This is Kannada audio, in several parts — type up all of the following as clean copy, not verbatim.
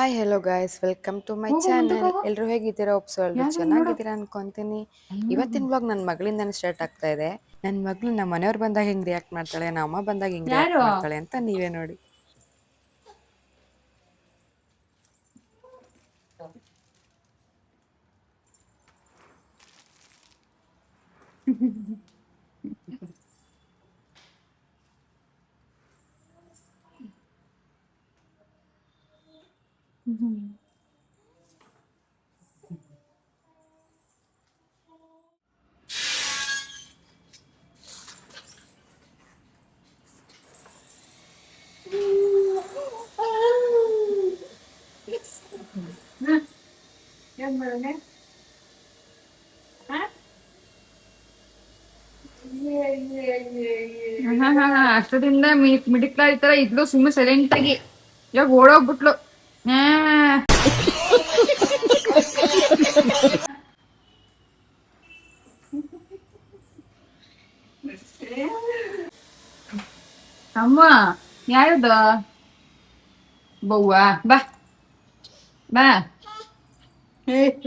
Hi hello guys, welcome to my ಹೋಗೋ ಮುಂದಕ್ಕೆ ಚಾನಲ್. ಹೋಗೋ. ಎಲ್ಲರೂ ಹೇಗಿದ್ದೀರಾ? ಎಲ್ಲರೂ ಯಾರು ನೋಡು. ಚೆನ್ನಾಗಿದ್ದೀರಾ ಅನ್ಕೊಂತೀನಿ. ಇವತ್ತಿನ ಬ್ಲಾಗ್ ನನ್ನ ಮಗಳಿಂದಾನೇ ಸ್ಟಾರ್ಟ್ ಆಗ್ತಾ ಇದೆ. ನನ್ನ ಮಗಳು ನಮ್ಮ ಮನೆಯವ್ರು ಬಂದಾಗ ಹೆಂಗೆ ರಿಯಾಕ್ಟ್ ಮಾಡ್ತಾಳೆ, ನಮ್ಮ ಅಮ್ಮ ಬಂದಾಗ ಹೆಂಗೆ ರಿಯಾಕ್ಟ್ ಯಾರು ಮಾಡ್ತಾಳೆ ಅಂತ ನೀವೇ ನೋಡಿ. ಏನ್ ಮಾಡೋಣ? ಅಷ್ಟದಿಂದ ಮಿಡಿಕ್ತಾ ಇರ್ತಾರ. ಇದ್ಲು ಸುಮ್ಮನೆ ಸೈಲೆಂಟ್ ಆಗಿ ಇವಾಗ ಓಡೋಗ್ಬಿಟ್ಲು. ಅಮ್ಮ ಯಾರದು? ಬವ್ವ ಬಾ ಬಾ.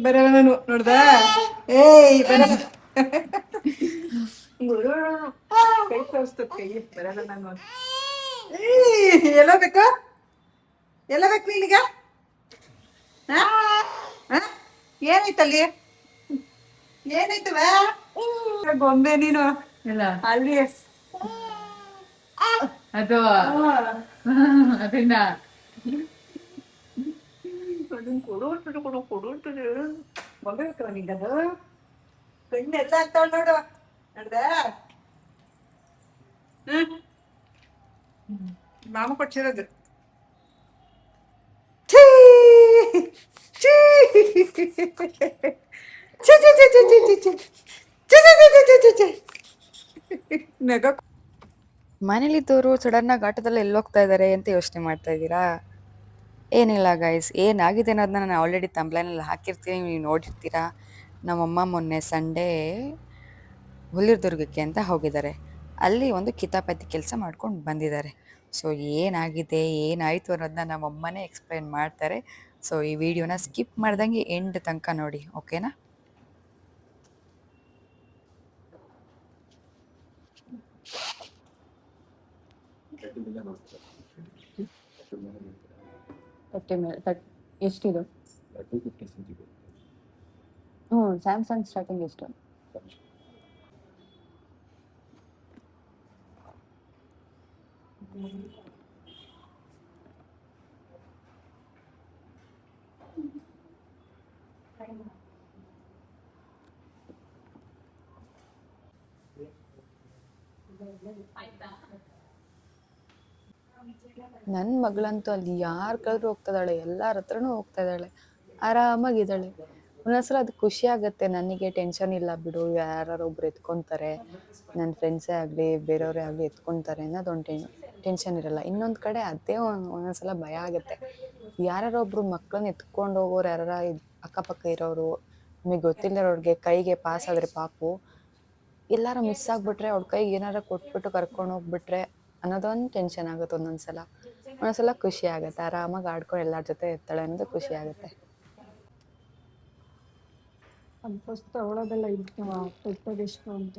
ಬರಲ್ಲ ನಾನು ನೋಡ್ದ. ಬರಲ್ಲ. ಕೈ ತೋರಿಸ್ತದ, ಕೈ ಬರಲ್ಲ ನಾನು. ಎಲ್ಲ ಬೇಕು, ಎಲ್ಲ ಬೇಕು ನಿನಗ? ಏನಾಯ್ತಲ್ಲಿ? ಏನಾಯ್ತವ? ಗೊಂಬೆ ನೀನು ಇಲ್ಲ ಅಲ್ಲಿ. ಅದು ಅದನ್ನ ಅದನ್ನ ಕೊಡು ಗೊಂಬೆ ಬೇಕವ ನಿಂಗದು? ಕಣ್ಣೆಲ್ಲ ಅಂತಾಳ ನೋಡು, ನೋಡ್ದ? ಮಾಮ ಕೊಡ್ಸಿರೋದು. ನಗ ಮನೇಲಿದ್ದವರು ಸಡನ್ನಾಗಿ ಆಟೋದಲ್ಲಿ ಎಲ್ಲಿ ಹೋಗ್ತಾ ಇದ್ದಾರೆ ಅಂತ ಯೋಚನೆ ಮಾಡ್ತಾ ಇದ್ದೀರಾ? ಏನಿಲ್ಲ ಗೈಸ್, ಏನಾಗಿದೆ ಅನ್ನೋದನ್ನ ನಾನು ಆಲ್ರೆಡಿ ತಂಬ್ಲೈನಲ್ಲಿ ಹಾಕಿರ್ತೀನಿ, ನೀವು ನೋಡಿರ್ತೀರಾ. ನಮ್ಮಮ್ಮ ಮೊನ್ನೆ ಸಂಡೇ ಹುಲಿದುರ್ಗಕ್ಕೆ ಅಂತ ಹೋಗಿದ್ದಾರೆ. ಅಲ್ಲಿ ಒಂದು ಕಿತಾಪತಿ ಕೆಲಸ ಮಾಡ್ಕೊಂಡು ಬಂದಿದ್ದಾರೆ. ಸೊ ಏನಾಗಿದೆ, ಏನಾಯಿತು ಅನ್ನೋದನ್ನ ನಮ್ಮಮ್ಮನೇ ಎಕ್ಸ್ಪ್ಲೈನ್ ಮಾಡ್ತಾರೆ. ಸೊ ಈ ವಿಡಿಯೋನ ಸ್ಕಿಪ್ ಮಾಡ್ದಂಗೆ ಎಂಡ್ ತನಕ ನೋಡಿ, ಓಕೆನಾ? ಎಷ್ಟಿದು? ಸ್ಯಾಮ್ಸಂಗ್ ಸ್ಟಾರ್ಟಿಂಗ್ ಎಷ್ಟು? ನನ್ನ ಮಗಳಂತೂ ಅಲ್ಲಿ ಯಾರ ಕಳೆದ್ರು ಹೋಗ್ತಿದ್ದಾಳೆ, ಎಲ್ಲರ ಹತ್ರನೂ ಹೋಗ್ತಾ ಇದ್ದಾಳೆ, ಆರಾಮಾಗಿದ್ದಾಳೆ. ಒಂದೊಂದ್ಸಲ ಅದು ಖುಷಿ ಆಗುತ್ತೆ. ನನಗೆ ಟೆನ್ಷನ್ ಇಲ್ಲ ಬಿಡು, ಯಾರು ಒಬ್ರು ಎತ್ಕೊತಾರೆ, ನನ್ನ ಫ್ರೆಂಡ್ಸೇ ಆಗಲಿ ಬೇರೆಯವರೇ ಆಗಲಿ ಎತ್ಕೊತಾರೆ ಅನ್ನೋದೊಂದು ಟೆನ್ಷನ್ ಇರಲ್ಲ. ಇನ್ನೊಂದು ಕಡೆ ಅದೇ ಒಂದೊಂದ್ಸಲ ಭಯ ಆಗುತ್ತೆ. ಯಾರೊಬ್ರು ಮಕ್ಕಳನ್ನ ಎತ್ಕೊಂಡು ಹೋಗೋರು, ಯಾರ ಅಕ್ಕಪಕ್ಕ ಇರೋರು, ನಮಗೆ ಗೊತ್ತಿಲ್ಲರೋರಿಗೆ ಕೈಗೆ ಪಾಸ್ ಆದರೆ ಪಾಪು, ಎಲ್ಲಾರ ಮಿಸ್ ಆಗಿಬಿಟ್ರೆ ಅವ್ರ ಕೈಗೆ ಏನಾರ ಕೊಟ್ಬಿಟ್ಟು ಕರ್ಕೊಂಡು ಹೋಗ್ಬಿಟ್ರೆ ಅನ್ನೋದೊಂದು ಟೆನ್ಷನ್ ಆಗುತ್ತೆ. ಒಂದೊಂದ್ಸಲ ಖುಷಿ ಆಗುತ್ತೆ, ಆರಾಮಾಗಿ ಆಡ್ಕೊಂಡು ಎಲ್ಲರ ಜೊತೆ ಇರ್ತಾಳೆ ಅನ್ನೋದು ಖುಷಿ ಆಗುತ್ತೆ. ಫಸ್ಟ್ ಅವಳದೆಲ್ಲ ಎಷ್ಟು ಅಂತ.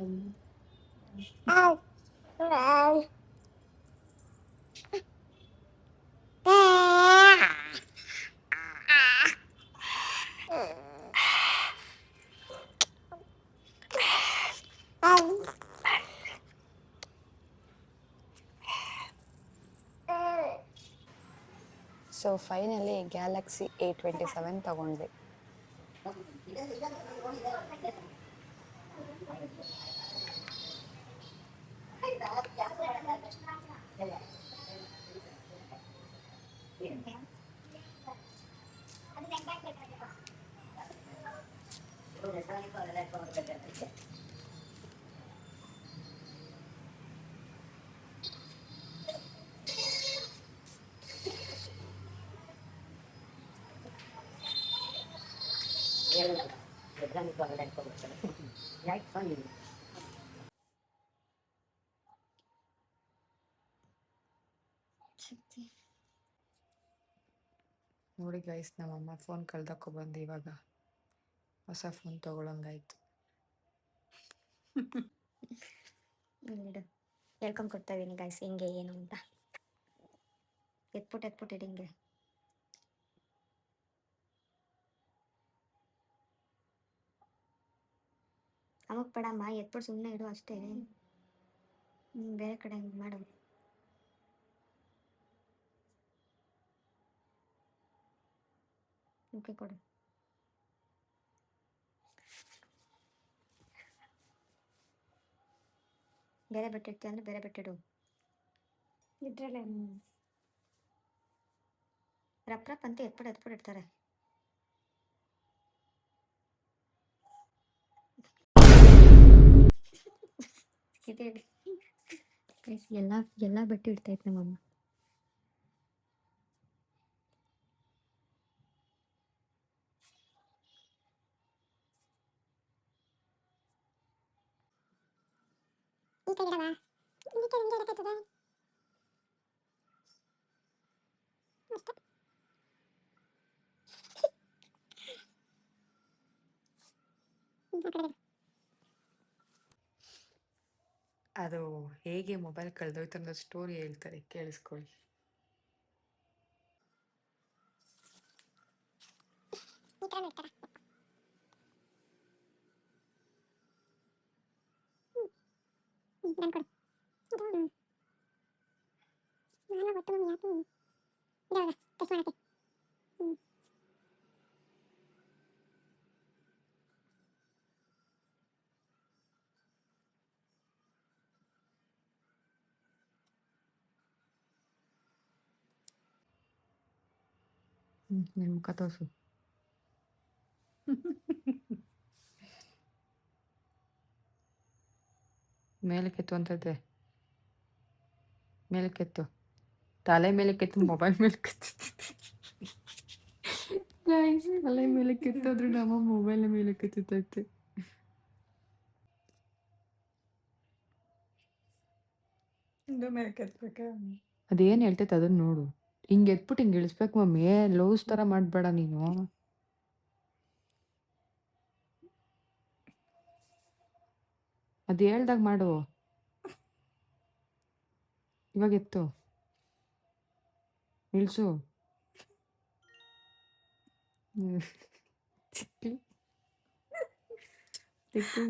ಸೊ ಫೈನಲಿ ಗ್ಯಾಲಕ್ಸಿ A27 ತಗೊಂಡ್ವಿ. ನೋಡಿ ಗೈಸ್, ನಮ್ಮಮ್ಮ ಫೋನ್ ಕಳ್ದಕ್ಕೊ ಬಂದು ಇವಾಗ ಹೊಸ ಫೋನ್ ತಗೊಳಂಗಾಯ್ತು. ಇಡು ಹೇಳ್ಕೊಂಡ್ ಕೊಡ್ತಾ ಇದೀನಿ ಗೈಸ್ ಹಿಂಗೆ ಏನು ಅಂತ. ಎತ್ಬಿಟ್ಟು ಇಡಿ ಹಿಂಗೆ. ಅವಾಗ ಬೇಡಮ್ಮ, ಎತ್ಬಿಟ್ಟು ಸುಮ್ಮನೆ ಇಡು ಅಷ್ಟೇ. ಬೇರೆ ಕಡೆ ಮಾಡು. ಓಕೆ ಕೊಡು. ಬೇರೆ ಬಟ್ಟಿಡ್ತೀಯ ಅಂದ್ರೆ ಬೇರೆ ಬಟ್ಟಿಡು. ಇದ್ರಲ್ಲೇ ರಪ್ ರಪ್ ಅಂತ ಎತ್ಬಿಟ್ಟು ಇಡ್ತಾರೆ. ಇದೆ ಎಲ್ಲ ಬಟ್ಟೆ ಇಡ್ತಾ ಇತ್ತು ನಮ್ಮಮ್ಮ. ಈ ಕಡೆ ಇಡವಾ? ಈ ಕಡೆ ಹಿಂಗೆ ಇಡಕತ್ತದ ಅಷ್ಟೇ. ಅದು ಹೇಗೆ ಮೊಬೈಲ್ ಕಳ್ದೋಯ್ತು ಅನ್ನೋ ಸ್ಟೋರಿ ಹೇಳ್ತಾರೆ, ಕೇಳಿಸ್ಕೊಳ್ಳಿ. ಈ ಥರ ಇಡ್ತಾರ. ನಾನು ಕೊಡು. ನಾನು ಗೊತ್ತು ಮಮ್ಮಿ ಯಾಕೆ ಇದಾಗ ಟೆಸ್ಟ್ ಮಾಡಕ್ಕೆ. ನಿನ್ ಮುಖ ತೋರ್ಸು. ಮೇಲಕ್ಕೆತ್ತು ಅಂತೈತೆ. ಮೇಲಕ್ಕೆತ್ತು, ತಲೆ ಮೇಲಕ್ಕೆತ್ತು, ಮೊಬೈಲ್ ಮೇಲಕ್ಕೆತ್ತು. ತಲೆ ಮೇಲಕ್ಕೆತ್ತಾದ್ರೂ ನಮ್ಮ ಮೊಬೈಲ್ ಮೇಲಕ್ಕೆತ್ತೈತೆ. ಇದು ಮೇಲೆ ಕೆತ್ಬೇಕಾ? ಅದೇನ್ ಹೇಳ್ತೈತೆ ಅದನ್ನ ನೋಡು. ಹಿಂಗೆ ಎತ್ಬಿಟ್ಟು ಹಿಂಗೆ ಇಳಿಸ್ಬೇಕು ಮಮ್ಮಿ, ಲೌಸ್ ತರ ಮಾಡ್ಬೇಡ ನೀನು. ಅದು ಹೇಳ್ದಾಗ ಮಾಡು. ಇವಾಗ ಎತ್ತು, ಇಳಿಸು.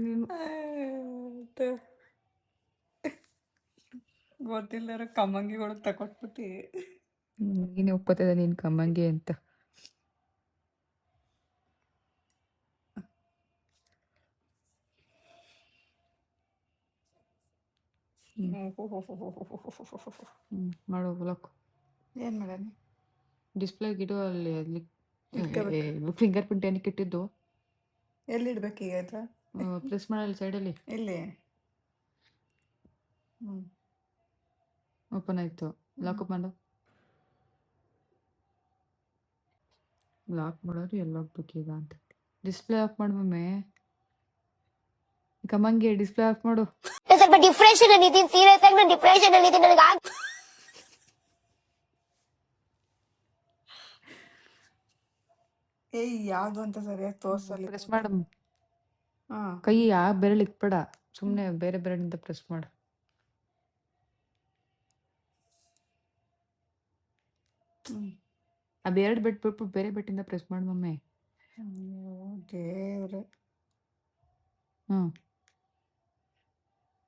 ನೀನು ಗೊತ್ತಿಲ್ಲರ ಕಮ್ಮಂಗಿಗಳು ತಕೊಟ್ಬಿಟ್ಟು ನೀನೇ ಒಪ್ಪತ್ತದ ನೀನ್ ಕಮ್ಮಂಗೆ ಅಂತ. ಮಾಡು ಬ್ಲಾಕ್. ಏನ್ ಮಾಡೋಣ? ಡಿಸ್ಪ್ಲೇಗೆ ಇಡು, ಅಲ್ಲಿ ಇಟ್ಕೋಬೇಕು. ಫಿಂಗರ್ ಪ್ರಿಂಟ್ ಏನಕ್ಕೆ ಇಟ್ಟಿದ್ದು? ಎಲ್ಲಿ ಇಡ್ಬೇಕೀಗ ಇದು? ಪ್ರೆಸ್ ಮಾಡಲ್ಲಿ ಸೈಡಲ್ಲಿ. ಇಲ್ಲಿ ಓಪನ್ ಆಯ್ತು. ಲಾಕ್ ಮಾಡು. ಲಾಕ್ ಮಾಡೋದು ಎಲ್ಲ ಹೋಗ್ಬೇಕೀಗ ಅಂತ. ಡಿಸ್ಪ್ಲೇ ಆಫ್ ಮಾಡು ಮಮ್ಮಿ. ಕಮ್ಮಂಗೆ ಡಿಸ್ಪ್ಲೇ ಆಫ್ ಮಾಡು. ಸ್ವಲ್ಪ ಡಿಪ್ರೆಷನ್ ಅಲ್ಲಿ ಇದೀನಿ, ಸೀರಿಯಸ್ ಆಗಿ ನಾನು ಡಿಪ್ರೆಷನ್ ಅಲ್ಲಿ ಇದೀನಿ. ನನಗೆ ಏಯ್ ಯಾವ್ದು ಅಂತ ಸರಿಯಾಗಿ ತೋರ್ಸಲ್ಲಿ. ಪ್ರೆಸ್ ಮಾಡು. ಹಾ ಕೈ ಆ ಬೆರಳು ಇಕ್ಬೇಡ, ಸುಮ್ಮನೆ ಬೇರೆ ಬೆರಳಿಂದ ಪ್ರೆಸ್ ಮಾಡು. ಅದೆರಡು ಬಿಟ್ಬಿಟ್ಟು ಬೇರೆ ಬೆಟ್ಟಿಂದ ಪ್ರೆಸ್ ಮಾಡು ಮಮ್ಮಿ. ದೇವ್ರೆ.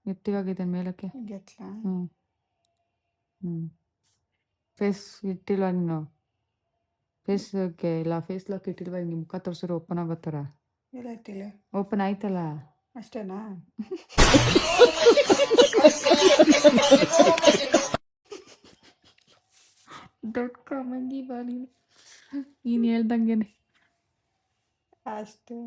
ಎತ್ತಿವಾಗಿದೆ ಮೇಲಕ್ಕೆ. ಗೆತ್ಲಾ? ಫೇಸ್ ಇಟ್ಟಿಲ್ವಾ ನೀನು? ಫೇಸ್ಗೆ ಇಲ್ಲ, ಫೇಸ್ ಲಾಕ್ ಇಟ್ಟಿಲ್ವಾ? ಹಿಂಗೆ ಮುಖ ತೋರ್ಸಿದ್ರೆ ಓಪನ್ ಆಗೋತ್ತಾರ. ಇಲ್ಲೈತಿಲ್ಲ. ಓಪನ್ ಆಯ್ತಲ್ಲ. ಅಷ್ಟೇನಾ? ದೊಡ್ಡ ಕಮ್ಮಂಗಿ ಬಾ ನೀನು. ನೀನು ಹೇಳ್ದಂಗೆನೆ ಅಷ್ಟೇ.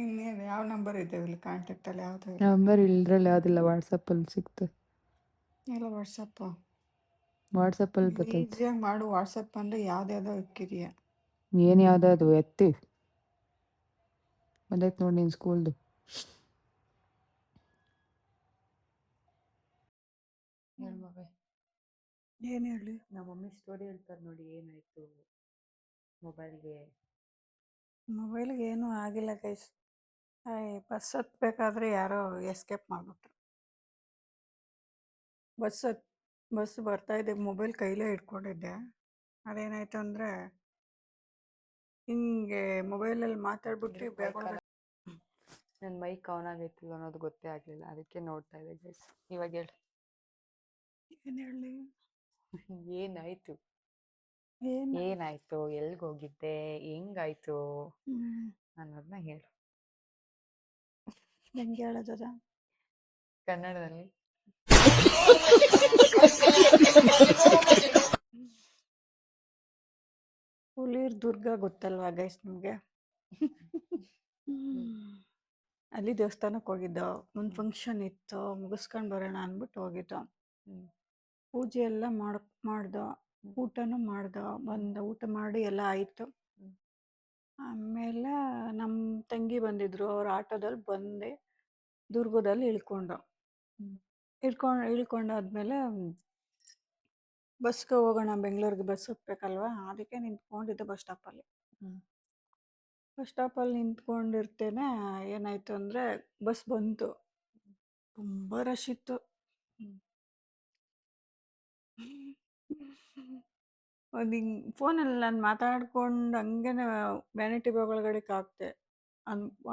ಇನ್ನೇನು ಯಾವ ನಂಬರ್ ಇದ್ದಾವೆ ಇಲ್ಲಿ ಕಾಂಟ್ಯಾಕ್ಟಲ್ಲಿ? ಯಾವುದು ನಂಬರ್ ಇಲ್ದ್ರಲ್ಲಿ ಯಾವುದಿಲ್ಲ, ವಾಟ್ಸಪ್ಪಲ್ಲಿ ಸಿಗ್ತದೆ. ಇಲ್ಲ ವಾಟ್ಸಪ್ಪು ವಾಟ್ಸಪ್ಪಲ್ಲಿ ಬರ್ತೈತೆ. ಈಸಿಯಾಗಿ ಮಾಡು. ವಾಟ್ಸಪ್ ಅಂದರೆ ಯಾವ್ದ್ಯಾವ್ದೋ ಇಕ್ಕಿದೆಯಾ? ಏನು ಯಾವುದದು ಎತ್ತಿ ಬಂದೈತೆ ನೋಡಿ ನಿನ್ನ ಸ್ಕೂಲ್ದು. ಏನು ಹೇಳಿ? ನಮ್ಮ ಮಮ್ಮಿ ಸ್ಟೋರಿ ಹೇಳ್ತಾರೆ ನೋಡಿ, ಏನಾಯ್ತು ಮೊಬೈಲ್ಗೆ. ಮೊಬೈಲ್ಗೆ ಏನೂ ಆಗಿಲ್ಲ ಗೈಸ್. ಬಸ್ ಹತ್ಬೇಕಾದ್ರೆ ಯಾರೋ ಎಸ್ಕೇಪ್ ಮಾಡಿಬಿಟ್ರು. ಬಸ್ ಬರ್ತಾ ಇದ್ದೆ, ಮೊಬೈಲ್ ಕೈಲೇ ಇಟ್ಕೊಂಡಿದ್ದೆ. ಅದೇನಾಯ್ತು ಅಂದರೆ ಹಿಂಗೆ ಮೊಬೈಲಲ್ಲಿ ಮಾತಾಡ್ಬಿಟ್ಟು ಬೇಗ ನನ್ನ ಮೈಕ್ ಆನ್ ಆಗೈತಿಲ್ಲ ಅನ್ನೋದು ಗೊತ್ತೇ ಆಗಲಿಲ್ಲ, ಅದಕ್ಕೆ ನೋಡ್ತಾ ಇದ್ದೆ ಗೈಸ್. ಇವಾಗ ಹೇಳಿ ಏನು ಹೇಳಿ? ಏನಾಯ್ತು, ಏನು ಏನಾಯ್ತು, ಎಲ್ಗೆ ಹೋಗಿದ್ದೆ, ಹೆಂಗಾಯ್ತು ಅನ್ನೋದನ್ನ ಹೇಳು ಹೆಂಗೆ ಹೇಳೋದದ? ಕನ್ನಡದಲ್ಲಿ. ಹುಲಿರ್ ದುರ್ಗ ಗೊತ್ತಲ್ವಾ ಗೈಸ್ ನಿಮಗೆ? ಅಲ್ಲಿ ದೇವಸ್ಥಾನಕ್ಕೆ ಹೋಗಿದ್ದೋ, ಒಂದು ಫಂಕ್ಷನ್ ಇತ್ತು, ಮುಗಿಸ್ಕೊಂಡು ಬರೋಣ ಅಂದ್ಬಿಟ್ಟು ಹೋಗಿದ್ದೋ. ಪೂಜೆ ಎಲ್ಲ ಮಾಡ್ದೋ, ಊಟನೂ ಮಾಡ್ದೋ, ಊಟ ಮಾಡಿ ಎಲ್ಲ ಆಯಿತು. ಆಮೇಲೆ ನಮ್ಮ ತಂಗಿ ಬಂದಿದ್ರು, ಅವ್ರ ಆಟೋದಲ್ಲಿ ಬಂದು ದುರ್ಗದಲ್ಲಿ ಇಳ್ಕೊಂಡಾದ್ಮೇಲೆ ಬಸ್ಗೆ ಹೋಗೋಣ, ಬೆಂಗಳೂರಿಗೆ ಬಸ್ ಹತ್ಬೇಕಲ್ವಾ, ಅದಕ್ಕೆ ನಿಂತ್ಕೊಂಡಿದ್ದೆ ಬಸ್ ಸ್ಟಾಪಲ್ಲಿ. ಬಸ್ ಸ್ಟಾಪಲ್ಲಿ ನಿಂತ್ಕೊಂಡಿರ್ತೇನೆ ಏನಾಯ್ತು ಅಂದರೆ ಬಸ್ ಬಂತು, ತುಂಬ ರಶ್ ಇತ್ತು. ಒಂದು ಹಿಂಗೆ ಫೋನಲ್ಲಿ ನಾನು ಮಾತಾಡ್ಕೊಂಡು ಹಂಗೇನೆ ವ್ಯಾನಿಟಿ ಬ್ಯಾಗ್ ಒಳಗಡೆ ಹಾಕ್ತೆ.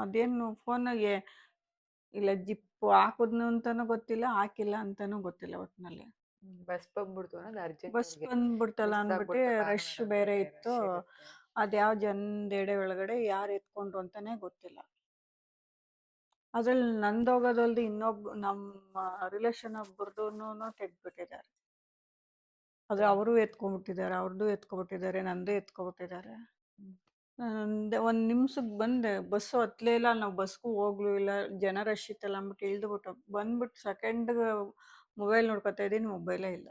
ಅದೇನು ಫೋನಾಗೆ ಇಲ್ಲ ಜಿಪ್ಪು ಹಾಕಿದ್ನು ಅಂತಲೂ ಗೊತ್ತಿಲ್ಲ, ಹಾಕಿಲ್ಲ ಅಂತಲೂ ಗೊತ್ತಿಲ್ಲ. ಒಟ್ಟಿನಲ್ಲಿ ಬಸ್ ಬಂದ್ಬಿಡ್ತು ಅನ್ನೋದು ಅರ್ಜೆಂಟ್. ಬಸ್ ಬಂದ್ಬಿಡ್ತಲ್ಲ ಅಂದ್ಬಿಟ್ಟು ರಶ್ ಬೇರೆ ಇತ್ತು. ಅದ್ಯಾವ ಜನದ ಒಳಗಡೆ ಯಾರು ಎತ್ಕೊಂಡ್ರು ಅಂತಲೇ ಗೊತ್ತಿಲ್ಲ. ಅದ್ರಲ್ಲಿ ನಂದೋಗೋದಲ್ದು ನಮ್ಮ ರಿಲೇಷನ್ ಒಬ್ಬರದೂ ತೆಗ್ದುಬಿಟ್ಟಿದ್ದಾರೆ. ಆದರೆ ಅವರು ಎತ್ಕೊಂಡ್ಬಿಟ್ಟಿದ್ದಾರೆ, ಅವ್ರದ್ದು ಎತ್ಕೊಬಿಟ್ಟಿದ್ದಾರೆ, ನಂದು ಎತ್ಕೊಬಿಟ್ಟಿದ್ದಾರೆ. ಒಂದು ನಿಮಿಷಕ್ಕೆ ಬಂದೆ, ಬಸ್ಸು ಹತ್ತಲೇ ಇಲ್ಲ, ನಾವು ಬಸ್ಗೂ ಹೋಗ್ಲೂ ಇಲ್ಲ, ಜನ ರಶ್ ಇತ್ತಲ್ಲ ಅಂದ್ಬಿಟ್ಟು ಇಳಿದುಬಿಟ್ಟು ಬಂದ್ಬಿಟ್ಟು ಸೆಕೆಂಡ್ಗೆ ಮೊಬೈಲ್ ನೋಡ್ಕೊತಾ ಇದ್ದೀನಿ, ಮೊಬೈಲೇ ಇಲ್ಲ.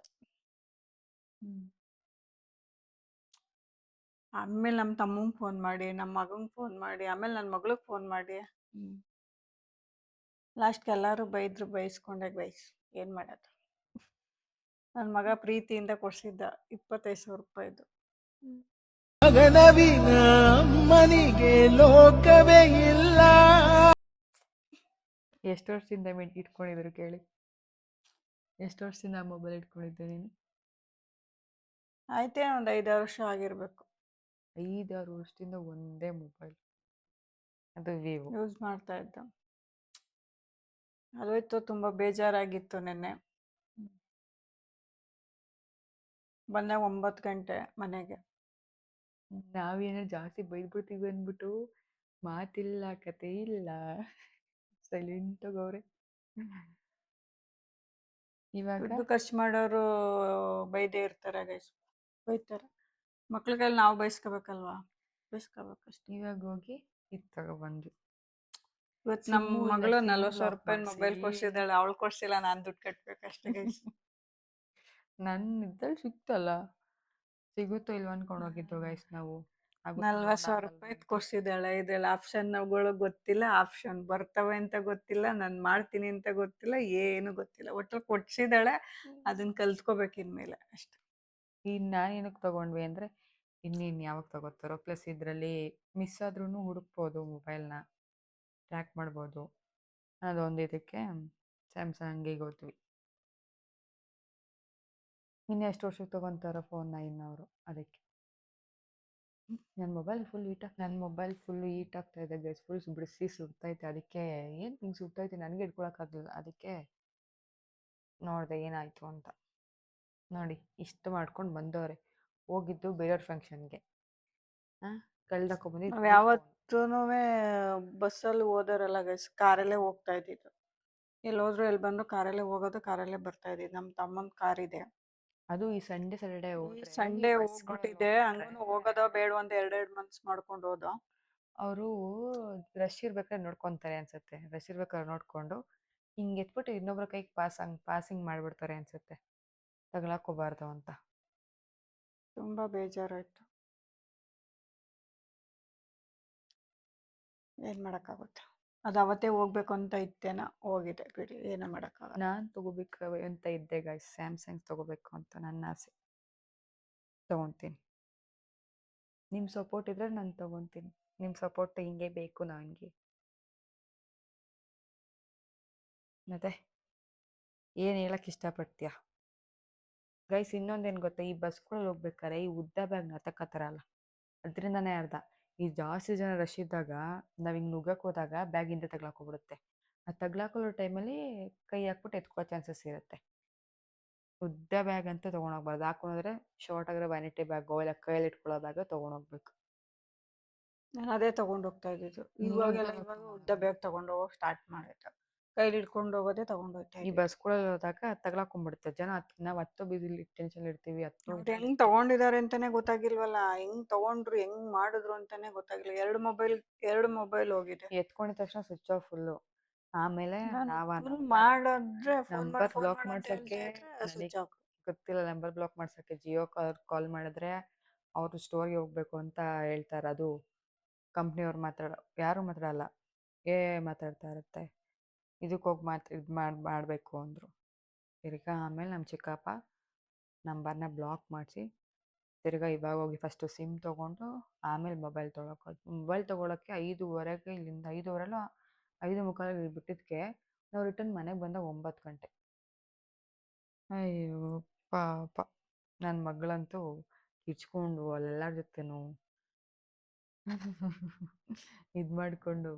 ಆಮೇಲೆ ನಮ್ಮ ತಮ್ಮಂಗೆ ಫೋನ್ ಮಾಡಿ, ನಮ್ಮ ಮಗಂಗೆ ಫೋನ್ ಮಾಡಿ, ಆಮೇಲೆ ನನ್ನ ಮಗಳಿಗೆ ಫೋನ್ ಮಾಡಿ, ಲಾಸ್ಟ್ಗೆ ಎಲ್ಲರೂ ಬೈದ್ರು. ಬೈಸ್ಕೊಂಡೆ ಗೈಸ್, ಏನು ಮಾಡೋದು? ನನ್ನ ಮಗ ಪ್ರೀತಿಯಿಂದ ಕೊಡ್ಸಿದ್ದ 25,000 ರೂಪಾಯಿದು. ಮಗನವಿನ ಅಮ್ಮನಿಗೆ ಲೋಕವೇ ಇಲ್ಲ. ಎಷ್ಟು ವರ್ಷದಿಂದ ಇಟ್ಕೊಂಡಿದ್ರು ಕೇಳಿ? ಎಷ್ಟು ವರ್ಷದಿಂದ ಮೊಬೈಲ್ ಇಟ್ಕೊಂಡಿದ್ದೆ ನೀನು? ಆಯ್ತೇ ಒಂದು 5-6 ವರ್ಷ ಆಗಿರಬೇಕು. 5-6 ವರ್ಷದಿಂದ ಒಂದೇ ಮೊಬೈಲ್, ಅದು ವಿವೋ ಯೂಸ್ ಮಾಡ್ತಾ ಇದ್ದ. ಅದೋಯ್ತು, ತುಂಬ ಬೇಜಾರಾಗಿತ್ತು. ನೆನ್ನೆ ಬಂದಾಗ 9 ಗಂಟೆ ಮನೆಗೆ. ನಾವೇನೋ ಜಾಸ್ತಿ ಬೈದ್ಬಿಡ್ತೀವಿ ಅಂದ್ಬಿಟ್ಟು ಮಾತಿಲ್ಲ, ಕತೆ ಇಲ್ಲ, ಸೈಲೆಂಟಾಗಿ ಅವ್ರೆ. ಇವಾಗ ದುಡ್ಡು ಖರ್ಚು ಮಾಡೋರು ಬೈದೇ ಇರ್ತಾರೆ ಗೈಸ್, ಬೈತಾರೆ. ಮಕ್ಳಿಗೆಲ್ಲ ನಾವು ಬೈಸ್ಕೋಬೇಕಲ್ವಾ, ಬೈಸ್ಕೋಬೇಕಷ್ಟೆ. ಇವಾಗ ಹೋಗಿ ಇದು ತಗೊಬಂದ್ವಿ. ಇವತ್ತು ನಮ್ಮ ಮಗಳು 40,000 ರೂಪಾಯಿ ಮೊಬೈಲ್ ಕೊಡ್ಸಿದ್ದಾಳೆ, ಅವಳು ಕೊಡ್ಸಿಲ್ಲ, ನಾನು ದುಡ್ಡು ಕಟ್ಬೇಕಷ್ಟೇ ಗೈಸ್. ನನ್ನ ಇದ್ರಲ್ಲಿ ಸಿಕ್ತಲ್ಲ, ಸಿಗುತ್ತೋ ಇಲ್ವ ಅನ್ಕೊಂಡು ಹೋಗಿದ್ದು ಗೈಸ್ ನಾವು. 40,000 ರೂಪಾಯಿ ಕೊಡ್ಸಿದ್ದಾಳೆ. ಇದ್ರಲ್ಲಿ ಆಪ್ಷನ್ಗಳು ಗೊತ್ತಿಲ್ಲ, ಆಪ್ಷನ್ ಬರ್ತವೆ ಅಂತ ಗೊತ್ತಿಲ್ಲ, ನಾನು ಮಾಡ್ತೀನಿ ಅಂತ ಗೊತ್ತಿಲ್ಲ, ಏನು ಗೊತ್ತಿಲ್ಲ. ಒಟ್ಟು ಕೊಡ್ಸಿದ್ದಾಳೆ, ಅದನ್ನ ಕಲ್ತ್ಕೋಬೇಕು ಇನ್ಮೇಲೆ ಅಷ್ಟೆ. ಈಗ ನಾನು ಏನಕ್ಕೆ ತೊಗೊಂಡ್ವಿ ಅಂದರೆ, ಇನ್ನಿನ್ನು ಯಾವಾಗ ತಗೋತಾರೋ, ಪ್ಲಸ್ ಇದರಲ್ಲಿ ಮಿಸ್ ಆದ್ರೂ ಹುಡುಕ್ಬೋದು, ಮೊಬೈಲ್ನ ಟ್ರ್ಯಾಕ್ ಮಾಡ್ಬೋದು. ಅದೊಂದು ಇದಕ್ಕೆ ಸ್ಯಾಮ್ಸಂಗಿಗೆ ಹೋದ್ವಿ. ಇನ್ನು ಎಷ್ಟು ವರ್ಷಕ್ಕೆ ತೊಗೊತಾರೋ ಫೋನ್ನ ಇನ್ನವರು, ಅದಕ್ಕೆ. ನನ್ನ ಮೊಬೈಲ್ ಫುಲ್ ಹೀಟ್ ಆಗ್ತಾ ಇದೆ ಗೈಸ್, ಫುಲ್ ಬಿಡಿಸಿ ಸುಡ್ತೈತೆ. ಅದಕ್ಕೆ ಏನು ಹಿಂಗೆ ಸುಡ್ತೈತೆ ನನಗೆ ಇಟ್ಕೊಳಕ್ಕಾಗಲಿಲ್ಲ, ಅದಕ್ಕೆ ನೋಡಿದೆ ಏನಾಯಿತು ಅಂತ. ನೋಡಿ ಇಷ್ಟು ಮಾಡ್ಕೊಂಡು ಬಂದವ್ರೆ, ಹೋಗಿದ್ದು ಬೇರೆಯವ್ರ ಫಂಕ್ಷನ್ಗೆ, ಕಳ್ದಾಕೊಂಡ್ಬಂದಿದ್ದು. ನಾವು ಯಾವತ್ತೂ ಬಸ್ಸಲ್ಲಿ ಹೋದರಲ್ಲ ಗೈಸ್, ಕಾರಲ್ಲೇ ಹೋಗ್ತಾ ಇದ್ದಿದ್ದು. ಎಲ್ಲಿ ಹೋದ್ರು ಎಲ್ಲಿ ಬಂದ್ರು ಕಾರಲ್ಲೇ ಹೋಗೋದು, ಕಾರಲ್ಲೇ ಬರ್ತಾ ಇದ್ದಿದ್ದು. ನಮ್ಮ ತಮ್ಮನ ಕಾರ್ ಇದೆ, ಅದು ಈ ಸಂಡೇ ಸಂಡೇ ಹೋಗ್ಬಿಟ್ಟಿದೆ. ಹಂಗೂ ಹೋಗೋದೋ ಬೇಡ ಅಂತ 2 ಮಂತ್ಸ್ ಮಾಡ್ಕೊಂಡು ಹೋದೋ. ಅವರು ರಶ್ ಇರ್ಬೇಕಾದ್ರೆ ನೋಡ್ಕೊತಾರೆ ಅನ್ಸುತ್ತೆ, ರಶ್ ಇರ್ಬೇಕಾದ್ರೆ ನೋಡ್ಕೊಂಡು ಹಿಂಗೆ ಎತ್ಬಿಟ್ಟು ಇನ್ನೊಬ್ರ ಕೈಗೆ ಪಾಸಿಂಗ್ ಮಾಡಿಬಿಡ್ತಾರೆ ಅನ್ಸುತ್ತೆ, ತಗೊಳಕೋಬಾರ್ದು ಅಂತ. ತುಂಬ ಬೇಜಾರಾಯ್ತು, ಏನು ಮಾಡೋಕ್ಕಾಗುತ್ತೆ. ಅದು ಅವತ್ತೇ ಹೋಗ್ಬೇಕು ಅಂತ ಇತ್ತೇನೋ, ಹೋಗಿದೆ ಬಿಡಿ, ಏನೂ ಮಾಡೋಕ್ಕಾಗಲ್ಲ. ನಾನು ತಗೋಬೇಕು ಅಂತ ಇದ್ದೆ ಗೈಸ್, ಸ್ಯಾಮ್ಸಂಗ್ ತಗೋಬೇಕು ಅಂತ ನನ್ನ ಆಸೆ. ತಗೊತೀನಿ. ನಿಮ್ಮ ಸಪೋರ್ಟ್ ಇದ್ರೆ ನಾನು ತಗೊತೀನಿ. ನಿಮ್ಮ ಸಪೋರ್ಟ್ ಹಿಂಗೆ ಬೇಕು ನನಗೆ. ಮತ್ತೆ ಏನು ಹೇಳಕ್ಕೆ ಇಷ್ಟಪಡ್ತೀಯಾ ಗೈಸ್? ಇನ್ನೊಂದೇನು ಗೊತ್ತಾ, ಈ ಬಸ್ಗಳಲ್ಲಿ ಹೋಗ್ಬೇಕಾರೆ ಈ ಉದ್ದ ಬ್ಯಾಗ್ ನತಕತ್ತಾರಲ್ಲ, ಅದರಿಂದನೇ ಅರ್ಧ. ಈ ಜಾಸ್ತಿ ಜನ ರಶ್ ಇದ್ದಾಗ ನಾವು ಹಿಂಗೆ ನುಗ್ಗಕ್ಕೆ ಹೋದಾಗ ಬ್ಯಾಗ್ ಹಿಂದೆ ತಗ್ಲಾಕೋಗ್ಬಿಡುತ್ತೆ. ಆ ತಗ್ಲಾಕೊಳ್ಳೋ ಟೈಮಲ್ಲಿ ಕೈ ಹಾಕ್ಬಿಟ್ಟು ಎತ್ಕೊಳ್ಳೋ ಚಾನ್ಸಸ್ ಇರುತ್ತೆ. ಉದ್ದ ಬ್ಯಾಗ್ ಅಂತ ತೊಗೊಂಡೋಗ್ಬಾರ್ದು. ಹಾಕೊಂಡ್ರೆ ಶಾರ್ಟ್ ಆಗಿರೋ ವ್ಯಾನಿಟಿ ಬ್ಯಾಗೋ ಇಲ್ಲ ಕೈಯಲ್ಲಿ ಇಟ್ಕೊಳ್ಳೋ ಬ್ಯಾಗೋ ತೊಗೊಂಡೋಗ್ಬೇಕು. ನಾನು ಅದೇ ತಗೊಂಡು ಹೋಗ್ತಾ ಇದ್ದಿದ್ದು. ಇವಾಗೆಲ್ಲ ಉದ್ದ ಬ್ಯಾಗ್ ತಗೊಂಡು ಹೋಗೋಕೆ ಸ್ಟಾರ್ಟ್ ಮಾಡಿದ್ದೆ. ಕೈಲಿ ಹಿಡ್ಕೊಂಡು ಹೋಗೋದೇ ತಗೊಂಡು ಹೋಗ್ತಾ ಈ ಇದ್ದೆ. ಬಸ್ಗಳಲ್ಲಿ ಹೋದಾಗ ತಗ್ಲಾಕೊಂಡ್ಬಿಡುತ್ತೆ ಜನ. ನಾವು ಹತ್ತೋ ಬೀದಿಲಿ ಟೆನ್ಷನ್ ಇರ್ತೀವಿ, ಅವ್ರು ಹೆಂಗ್ ತಗೊಂಡಿದ್ದಾರೆ ಅಂತಾನೆ ಗೊತ್ತಾಗಿಲ್ವಲ್ಲ, ಹೆಂಗ್ ತಗೊಂಡ್ರು ಹೆಂಗ್ ಮಾಡಿದ್ರು ಅಂತಾನೆ ಗೊತ್ತಾಗಿಲ್ಲ. ಎರಡು ಮೊಬೈಲ್ ಹೋಗಿದೆ. ಎತ್ಕೊಂಡಿದ ತಕ್ಷಣ ಸ್ವಿಚ್ ಆಫ್ ಫುಲ್ಲು. ಆಮೇಲೆ ಫುಲ್ ಮಾಡಿದ್ರೆ ಫೋನ್ ನಂಬರ್ ಮಾಡು ಬ್ಲಾಕ್ ಅಂತ ಮಾಡ್ಸೋಕ್ಕೆ ಹೇಳ್ತಾ ಇದ್ರೆ ಸ್ವಿಚ್ ನನಗೆ ಆಫ್. ಗೊತ್ತಿಲ್ಲ. ನಂಬರ್ ಬ್ಲಾಕ್ ಮಾಡ್ಸೋಕ್ಕೆ ಜಿಯೋ ಕಾಲ್ ಮಾಡಿದ್ರೆ ಅವರು ಸ್ಟೋರ್ಗೆ ಹೋಗ್ಬೇಕು ಅಂತ ಹೇಳ್ತಾರೆ. ಅದು ಕಂಪ್ನಿಯವ್ರು ಯಾರು ಮಾತಾಡಲ್ಲ, ಮಾತಾಡ್ತಾ ಇರುತ್ತೆ. ಇದಕ್ಕೆ ಹೋಗಿ ಇದು ಮಾಡಬೇಕು ಅಂದರು. ತಿರ್ಗಾ ಆಮೇಲೆ ನಮ್ಮ ಚಿಕ್ಕಪ್ಪ ನಂಬರ್ನ ಬ್ಲಾಕ್ ಮಾಡಿಸಿ ತಿರ್ಗಾ ಇವಾಗ ಹೋಗಿ ಫಸ್ಟು ಸಿಮ್ ತೊಗೊಂಡು ಆಮೇಲೆ ಮೊಬೈಲ್ ತೊಗೊಳಕ್ಕೆ. ಮೊಬೈಲ್ ತೊಗೊಳಕ್ಕೆ 5:30ಗೆ ಇಲ್ಲಿಂದ 5:15 5:45 ಬಿಟ್ಟಿದ್ದಕ್ಕೆ ನಾವು ರಿಟರ್ನ್ ಮನೆಗೆ ಬಂದಾಗ 9 ಗಂಟೆ. ಅಯ್ಯೋ ಪಾಪ ನನ್ನ ಮಗಳಂತೂ ಕಿಚ್ಕೊಂಡು ಅಲ್ಲೆಲ್ಲರ ಜೊತೆನೂ ಇದು ಮಾಡಿಕೊಂಡು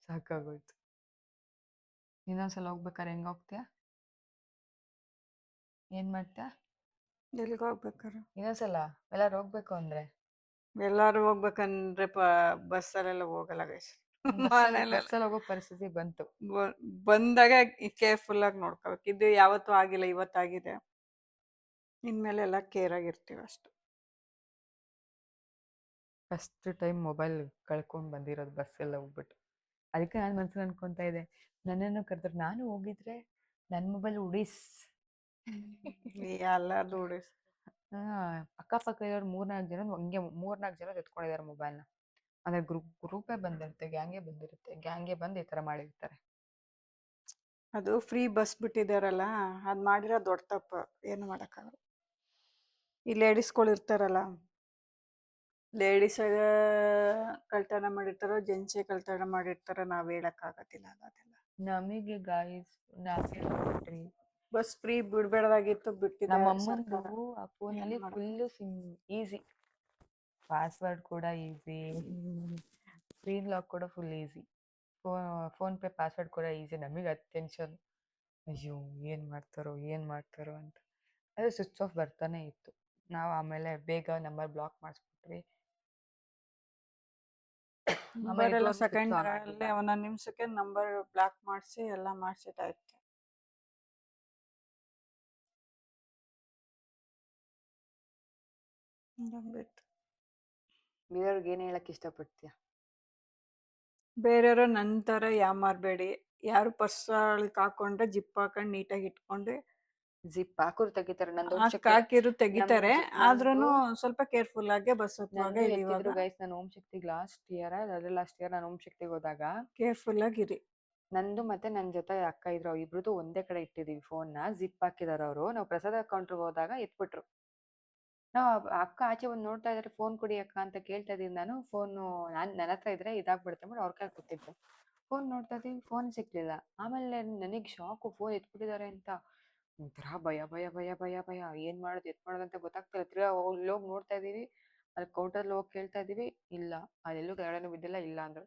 ಸಾಕಾಗೋಯ್ತು. ಇನ್ನೊಂದ್ಸಲ ಹೋಗ್ಬೇಕಾರೆ ಹೆಂಗೆ ಹೋಗ್ತೀಯಾ? ಏನು ಮಾಡ್ತೀಯಾ ಎಲ್ಲಿಗೆ ಹೋಗ್ಬೇಕಾರೆ? ಇನ್ನೊಂದ್ಸಲ ಎಲ್ಲರೂ ಹೋಗ್ಬೇಕು ಅಂದರೆ? ಎಲ್ಲಾರು ಹೋಗ್ಬೇಕಂದ್ರೆ ಬಸ್ಸಲ್ಲೆಲ್ಲ ಹೋಗಲ್ಲ ಗೈಸ್. ಬಸ್ಸಲ್ಲಿ ಹೋಗೋ ಪರಿಸ್ಥಿತಿ ಬಂತು. ಬಂದಾಗ ಕೇರ್ಫುಲ್ ಆಗಿ ನೋಡ್ಕೋಬೇಕು. ಇದು ಯಾವತ್ತೂ ಆಗಿಲ್ಲ, ಇವತ್ತಾಗಿದೆ. ಇನ್ಮೇಲೆ ಎಲ್ಲ ಕೇರ್ ಆಗಿರ್ತೀವಿ ಅಷ್ಟು. ಫಸ್ಟ್ ಟೈಮ್ ಮೊಬೈಲ್ ಕಳ್ಕೊಂಡು ಬಂದಿರೋದು ಬಸ್ಸೆಲ್ಲ ಹೋಗ್ಬಿಟ್ಟು. ಅದಕ್ಕೆ ನಾನು ಮನಸ್ಸಲ್ಲಿ ಅನ್ಕೊತಾ ಇದ್ದೆ, ನನ್ನನ್ನು ಕರೆದ್ರೆ ನಾನು ಹೋಗಿದ್ರೆ ನನ್ನ ಮೊಬೈಲ್ ಉಡೀಸ್. ಎಲ್ಲಾರ್ದು ಉಡಿಸ್. ಅಕ್ಕಪಕ್ಕ ಇರೋರು 3-4 ಜನ ಹಂಗೆ 3-4 ಜನ ಎತ್ಕೊಂಡಿದ್ದಾರೆ ಮೊಬೈಲ್ನ. ಅಂದರೆ ಗ್ರೂಪೇ ಬಂದಿರುತ್ತೆ, ಗ್ಯಾಂಗೇ ಬಂದಿರುತ್ತೆ, ಗ್ಯಾಂಗೇ ಬಂದು ಈ ಥರ ಮಾಡಿರ್ತಾರೆ. ಅದು ಫ್ರೀ ಬಸ್ ಬಿಟ್ಟಿದ್ದಾರಲ್ಲ, ಅದು ಮಾಡಿರೋ ದೊಡ್ಡ ತಪ್ಪು, ಏನು ಮಾಡೋಕ್ಕಾಗಲ್ಲ. ಈ ಲೇಡೀಸ್ಗಳು ಇರ್ತಾರಲ್ಲ, ಲೇಡೀಸ್ ಕಳ್ತನ ಮಾಡಿರ್ತಾರೋ ಜೆಂಟ್ಸೇ ಕಳ್ತನ ಮಾಡಿರ್ತಾರೋ ನಾವು ಹೇಳಕ್ಕಾಗೋದಿಲ್ಲ ಅದೆಲ್ಲ. ನಮಗೆ ಗಾಯ್ಸ್ ನಾವೇ ಬಸ್ ಫ್ರೀ ಬಿಡಬೇಡದಾಗಿತ್ತು, ನಮ್ಮ ಬಿಟ್ಟಿದ್ದಾರೆ ಅಮ್ಮಂದು ಸರ್ಕಾರ. ಆ ಫೋನಲ್ಲಿ ಏನ್ ಮಾಡೋದು? ಫುಲ್ಲು ಈಸಿ, ಪಾಸ್ವರ್ಡ್ ಕೂಡ ಈಸಿ, ಸ್ಕ್ರೀನ್ ಲಾಕ್ ಕೂಡ ಫುಲ್ ಈಸಿ, ಫೋನ್ಪೇ ಪಾಸ್ವರ್ಡ್ ಕೂಡ ಈಸಿ. ನಮಗೆ ಅದು ಟೆನ್ಷನ್, ಅಯ್ಯೋ ಏನು ಮಾಡ್ತಾರೋ ಅಂತ. ಅದು ಸ್ವಿಚ್ ಆಫ್ ಬರ್ತಾನೆ ಇತ್ತು. ನಾವು ಆಮೇಲೆ ಬೇಗ ನಂಬರ್ ಬ್ಲಾಕ್ ಮಾಡಿಸ್ಬಿಟ್ವಿ. ನಂಬರ್ ಎಲ್ಲ ಸೆಕೆಂಡ್ ಅಲ್ಲೇ ಒಂದೊಂದು ನಿಮಿಷಕ್ಕೆ ನಂಬರ್ ಬ್ಲಾಕ್ ಮಾಡಿಸಿ ಎಲ್ಲ ಮಾಡಿಸಿತಾ ಇತ್ತು. ಬೇರೆಯವ್ರಿಗೆ ಏನು ಹೇಳಕ್ಕೆ ಇಷ್ಟಪಡ್ತೀಯ? ಬೇರೆಯವರು ನಂತರ ಯಾಮಾರಬೇಡಿ. ಯಾರು ಪರ್ಸೊಳಗೆ ಹಾಕೊಂಡ್ರೆ ಜಿಪ್ ಹಾಕೊಂಡು ನೀಟಾಗಿ ಇಟ್ಕೊಂಡು, ಜಿಪ್ ಹಾಕೋರು ತೆಗಿತಾರೆ. ನಂದು ಹಾಕಿರು ತೆಗಿತಾರೆ, ಆದ್ರೂ ಸ್ವಲ್ಪ ಕೇರ್ಫುಲ್ ಆಗಿ ಬಸ್ ಹತ್ತುವಾಗ ಎತ್ತಿದ್ರು ಗೈಸ್. ನಾನು ಓಂ ಶಕ್ತಿಗೆ ಲಾಸ್ಟ್ ಇಯರ್ ನಾನು ಓಂ ಶಕ್ತಿಗೆ ಹೋದಾಗ ಕೇರ್ಫುಲ್ ಆಗಿರಿ. ನಂದು ಮತ್ತೆ ನನ್ನ ಜೊತೆ ಅಕ್ಕ ಇದ್ರು, ಇಬ್ರದ್ದು ಒಂದೇ ಕಡೆ ಇಟ್ಟಿದ್ದೀವಿ ಫೋನ್ನ. ಜಿಪ್ ಹಾಕಿದಾರೆ ಅವರು. ನಾವು ಪ್ರಸಾದ ಕೌಂಟ್ರಿಗೆ ಹೋದಾಗ ಎತ್ಬಿಟ್ರು. ನಾವು ಅಕ್ಕ ಆಚೆ ಬಂದು ನೋಡ್ತಾ ಇದ್ದಾರೆ, ಫೋನ್ ಕೊಡಿ ಅಕ್ಕ ಅಂತ ಕೇಳ್ತಾ ಇದ್ದೀನಿ ನಾನು. ಫೋನು ನನ್ನ ಹತ್ರ ಇದ್ರೆ ಇದಾಗ್ಬಿಡುತ್ತೆ ಬಿಟ್ಟು ಅವ್ರ ಕೈ ಕೊಟ್ಟಿದ್ದು. ಫೋನ್ ನೋಡ್ತಾ ಇದ್ದೀವಿ, ಫೋನ್ ಸಿಕ್ಲಿಲ್ಲ. ಆಮೇಲೆ ನನಗೆ ಶಾಕು, ಫೋನ್ ಎತ್ಬಿಟ್ಟಿದ್ದಾರೆ ಅಂತ. ಒಂಥರ ಭಯ. ಏನು ಮಾಡೋದು ಅಂತ ಗೊತ್ತಾಗ್ತಿಲ್ಲ. ತಿರ್ಗಾ ಹೋಗಿ ನೋಡ್ತಾ ಇದ್ದೀವಿ, ಅಲ್ಲಿ ಕೌಂಟರ್ಲ್ಲಿ ಹೋಗಿ ಕೇಳ್ತಾ ಇದ್ದೀವಿ, ಇಲ್ಲ ಅದೆಲ್ಲೂ ಕೆಳಗಡೆ ಬಿದ್ದಿಲ್ಲ, ಇಲ್ಲ ಅಂದರು.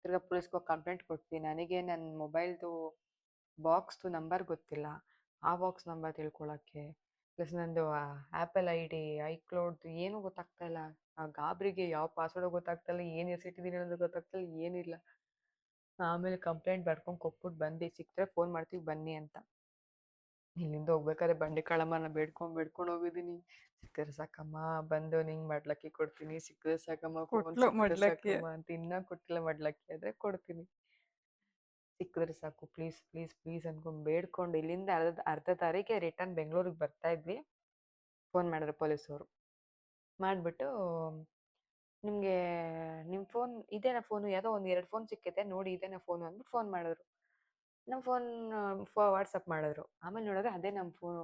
ತಿರ್ಗಾ ಪೊಲೀಸ್ಗೆ ಹೋಗಿ ಕಂಪ್ಲೇಂಟ್ ಕೊಡ್ತೀವಿ. ನನಗೆ ನನ್ನ ಮೊಬೈಲ್ದು ಬಾಕ್ಸ್ದು ನಂಬರ್ ಗೊತ್ತಿಲ್ಲ, ಆ ಬಾಕ್ಸ್ ನಂಬರ್ ತಿಳ್ಕೊಳಕ್ಕೆ, ಪ್ಲಸ್ ನಂದು ಆ್ಯಪಲ್ ID iCloud ಏನೂ ಗೊತ್ತಾಗ್ತಾ ಇಲ್ಲ. ಆ ಗಾಬರಿಗೆ ಯಾವ ಪಾಸ್ವರ್ಡ್ ಗೊತ್ತಾಗ್ತಾಯಿಲ್ಲ, ಏನು ಎಸಿಟ್ಟಿದ್ದೀನಿ ಅನ್ನೋದು ಗೊತ್ತಾಗ್ತಾಯಿಲ್ಲ, ಏನಿಲ್ಲ. ಆಮೇಲೆ ಕಂಪ್ಲೇಂಟ್ ಬರ್ಕೊಂಡು ಕೊಟ್ಬಿಟ್ಟು ಬಂದು, ಸಿಕ್ಕರೆ ಫೋನ್ ಮಾಡ್ತೀವಿ ಬನ್ನಿ ಅಂತ. ಇಲ್ಲಿಂದ ಹೋಗ್ಬೇಕಾದ್ರೆ ಬಂಡಿ ಕಳಮ್ಮನ ಬೇಡ್ಕೊಂಡು ಹೋಗಿದ್ದೀನಿ. ಸಿಕ್ಕರೆ ಸಾಕಮ್ಮ ಬಂದು ನಿಂಗೆ ಮಡ್ಲಕ್ಕಿ ಕೊಡ್ತೀನಿ, ಸಿಕ್ಕರೆ ಸಾಕಮ್ಮ ಫೋನ್ ಸಾಕಮ್ಮ ಅಂತ. ಇನ್ನೂ ಕೊಟ್ಟಿಲ್ಲ, ಮಡ್ಲಕ್ಕಿ ಆದರೆ ಕೊಡ್ತೀನಿ. ಸಿಕ್ಕಿದ್ರೆ ಸಾಕು ಪ್ಲೀಸ್ ಅಂದ್ಕೊಂಡು ಬೇಡ್ಕೊಂಡು ಇಲ್ಲಿಂದ ಅರ್ಧ ತಾರೀಕಿಗೆ ರಿಟರ್ನ್ ಬೆಂಗಳೂರಿಗೆ ಬರ್ತಾ ಇದ್ವಿ. ಫೋನ್ ಮಾಡಿದ್ರು ಪೊಲೀಸವರು. ಮಾಡಿಬಿಟ್ಟು ನಿಮಗೆ ನಿಮ್ಮ ಫೋನ್ ಇದೇನಾ ಫೋನು, ಯಾವುದೋ ಒಂದು 2 ಫೋನ್ ಸಿಕ್ಕಿದೆ ನೋಡಿ ಇದೇನಾ ಫೋನು ಅಂದ್ಬಿಟ್ಟು ಫೋನ್ ಮಾಡಿದ್ರು. ನಮ್ಮ ಫೋನ್ ವಾಟ್ಸಪ್ ಮಾಡಿದ್ರು. ಆಮೇಲೆ ನೋಡಿದ್ರೆ ಅದೇ ನಮ್ಮ ಫೋನು.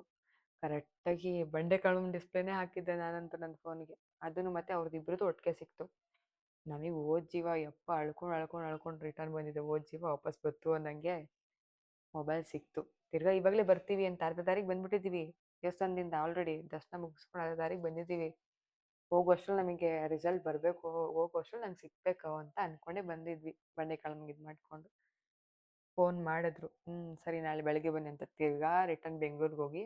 ಕರೆಕ್ಟಾಗಿ ಬಂಡೆಕಾಳು ಡಿಸ್ಪ್ಲೇನೇ ಹಾಕಿದ್ದೆ ನಾನಂತೂ ನನ್ನ ಫೋನ್ಗೆ. ಅದನ್ನು ಮತ್ತೆ ಅವ್ರದ್ದಿಬ್ರದ್ದು ಒಟ್ಟಿಗೆ ಸಿಕ್ತು. ನಮಗೆ ಹೋದ ಜೀವ ಯಪ್ಪ ಅಳ್ಕೊಂಡು ರಿಟರ್ನ್ ಬಂದಿದ್ದೆ. ಹೋದ ಜೀವ ವಾಪಸ್ ಬಂತು ಅನ್ನಂಗೆ ಮೊಬೈಲ್ ಸಿಕ್ತು. ತಿರ್ಗಾ ಇವಾಗಲೇ ಬರ್ತೀವಿ ಅಂತ ಅರ್ಧ ದಾರಿಗೆ ಬಂದ್ಬಿಟ್ಟಿದ್ದೀವಿ ದೇವಸ್ಥಾನದಿಂದ. ಆಲ್ರೆಡಿ ದರ್ಶನ ಮುಗಿಸ್ಕೊಂಡು ಅರ್ಧ ದಾರಿಗೆ ಬಂದಿದ್ದೀವಿ. ಹೋಗುವಷ್ಟ್ರಲ್ಲಿ ನಮಗೆ ರಿಸಲ್ಟ್ ಬರಬೇಕು, ಹೋಗುವಷ್ಟ್ರಲ್ಲಿ ನಂಗೆ ಸಿಗ್ಬೇಕು ಅಂತ ಅಂದ್ಕೊಂಡೇ ಬಂದಿದ್ವಿ ಬಂಡೆಕಾಳಮ್ಗೆ ಇದು ಮಾಡಿಕೊಂಡು. ಫೋನ್ ಮಾಡಿದ್ರು, ಸರಿ ನಾಳೆ ಬೆಳಗ್ಗೆ ಬನ್ನಿ ಅಂತ. ತಿರ್ಗಾ ರಿಟರ್ನ್ ಬೆಂಗ್ಳೂರಿಗೆ ಹೋಗಿ